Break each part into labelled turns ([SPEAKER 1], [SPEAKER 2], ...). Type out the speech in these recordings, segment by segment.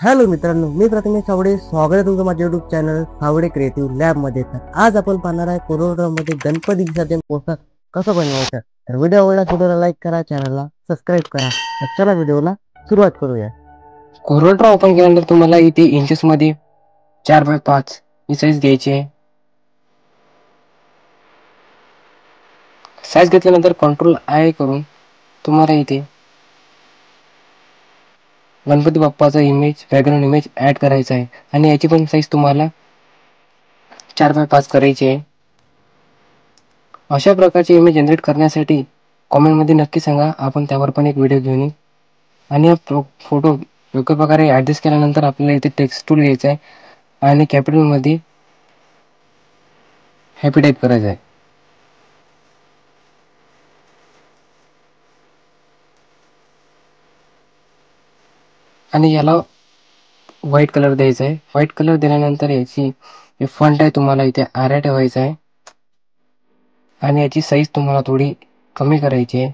[SPEAKER 1] Hello मित्रांनो, मी प्रथमेश सावडे. स्वागत आहे तुमचं माझ्या YouTube channel Sawade creative lab मध्ये. तर आज आपण पाहणार आहे कोरोड्रॉमध्ये गणपती विसर्जन पोस्टर कसं बनवायचं. तर व्हिडिओ आवडल्यास व्हिडिओला लाईक करा, चॅनलला सबस्क्राईब करा. तर चला व्हिडिओला सुरुवात करूया.
[SPEAKER 2] कोरोड्रॉ ओपन केल्यानंतर तुम्हाला इथे इंचेस मध्ये 4x5 ही साईज घ्यायची आहे. साईज घेतल्यानंतर कंट्रोल I करून तुम्हाला इथे गणपती बाप्पाचा इमेज बॅकग्राऊंड इमेज ऍड करायचा आहे आणि याची पण साईज तुम्हाला 4x5 करायची आहे. अशा प्रकारचे इमेज जनरेट करण्यासाठी कॉमेंटमध्ये नक्की सांगा, आपण त्यावर पण एक व्हिडिओ घेऊन येऊ. आणि हा फोटो योग्य प्रकारे ॲडजस्ट केल्यानंतर आपल्याला इथे टेक्स्ट टूल घ्यायचा आहे आणि कॅपिटलमध्ये हॅपी टाईप करायचं आहे. आणि याला व्हाईट कलर द्यायचा आहे. व्हाईट कलर दिल्यानंतर याची फॉन्ट आहे तुम्हाला इथे आर्या ठेवायचा आहे आणि याची साईज तुम्हाला थोडी कमी करायची आहे.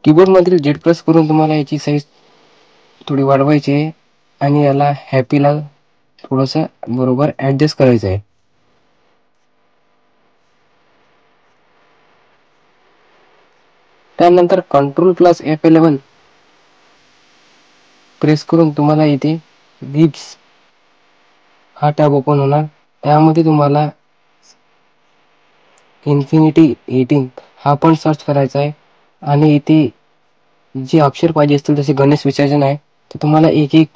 [SPEAKER 2] कीबोर्ड मधील Z प्रेस करून तुम्हाला याची साईज थोडी वाढवायची आहे आणि याला हॅपीला थोडंसं बरोबर ॲडजस्ट करायचं आहे. त्यानंतर Ctrl+F11 प्रेस करून तुम्हाला इथे गिब्स हा टॅब ओपन होणार. त्यामध्ये तुम्हाला इन्फिनिटी 18 हा पण सर्च करायचा आहे आणि इथे जे अक्षर पाहिजे असतील जसे गणेश विसर्जन आहे तर तुम्हाला एक एक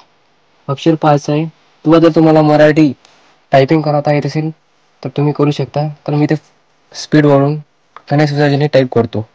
[SPEAKER 2] अक्षर पाहायचं आहे. किंवा जर तुम्हाला मराठी टायपिंग करता येत असेल तर तुम्ही करू शकता. तर मी ते स्पीड वाढवून गणेश विसर्जन हे टाईप करतो.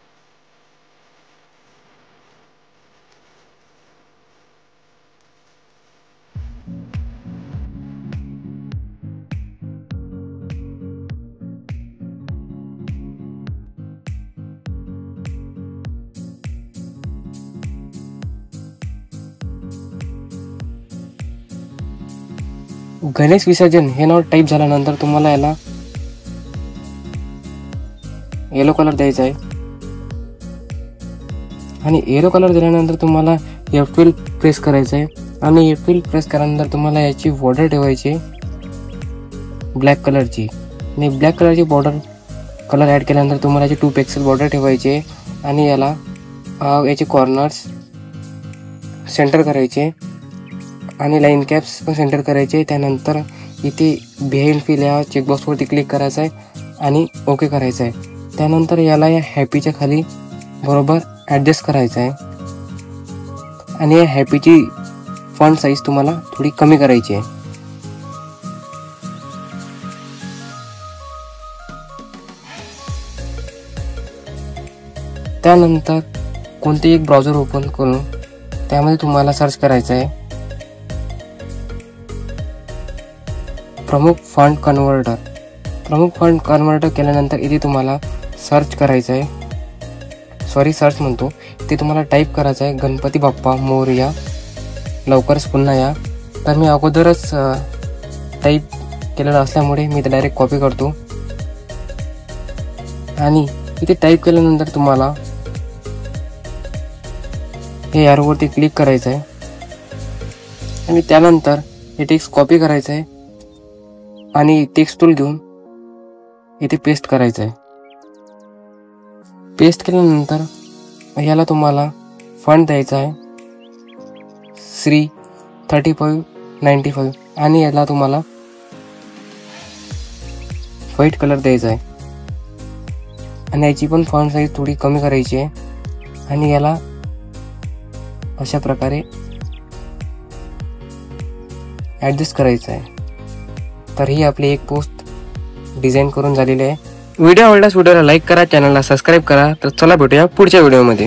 [SPEAKER 2] गणेश विसर्जन हे नाव टाईप झाल्यानंतर तुम्हाला याला येलो कलर द्यायचा आहे आणि येलो कलर दिल्यानंतर तुम्हाला F12 प्रेस करायचं आहे आणि F12 प्रेस केल्यानंतर तुम्हाला याची बॉर्डर ठेवायची ब्लॅक कलरची आणि ब्लॅक कलरची बॉर्डर कलर ॲड केल्यानंतर तुम्हाला याची 2 पिक्सेल बॉर्डर ठेवायची आहे आणि याला याचे कॉर्नर्स सेंटर करायचे आणि लाईन कॅप्स पण सेंटर करायचे. त्यानंतर इथे बिहाइंड फिल या चेकबॉक्सवरती क्लिक करायचं आहे आणि ओके करायचं आहे. त्यानंतर याला या हॅपीच्या खाली बरोबर ॲडजस्ट करायचं आहे आणि या हॅपीची फॉन्ट साईज तुम्हाला थोडी कमी करायची आहे. त्यानंतर कोणतेही एक ब्राउझर ओपन करून त्यामध्ये तुम्हाला सर्च करायचं आहे प्रमुख फॉन्ट कन्व्हर्टर. प्रमुख फॉन्ट कन्व्हर्टर केल्यानंतर इथे तुम्हाला सर्च करायचं आहे, सर्च म्हणतो ते तुम्हाला टाईप करायचं आहे गणपती बाप्पा मोरया लवकरच पुन्हा या. तर मी अगोदरच टाईप केलेलं असल्यामुळे मी ते डायरेक्ट कॉपी करतो आणि इथे टाईप केल्यानंतर तुम्हाला हे ॲरोवरती क्लिक करायचं आहे आणि त्यानंतर हे टेक्स्ट कॉपी करायचं आहे आणि टेक्स्ट टूल घेऊन इथे पेस्ट करायचं आहे. पेस्ट केल्यानंतर याला तुम्हाला फॉन्ट द्यायचा आहे श्री 3595 आणि याला तुम्हाला व्हाईट कलर द्यायचा आहे आणि याची पण फॉन्ट साईज थोडी कमी करायची आहे आणि याला अशा प्रकारे ॲडजस्ट करायचं आहे. तर ही आपली एक पोस्ट डिझाईन करून झालेली आहे. व्हिडिओ आवडल्यास व्हिडिओला लाईक करा, चॅनलला सबस्क्राईब करा. तर चला भेटूया पुढच्या व्हिडिओमध्ये.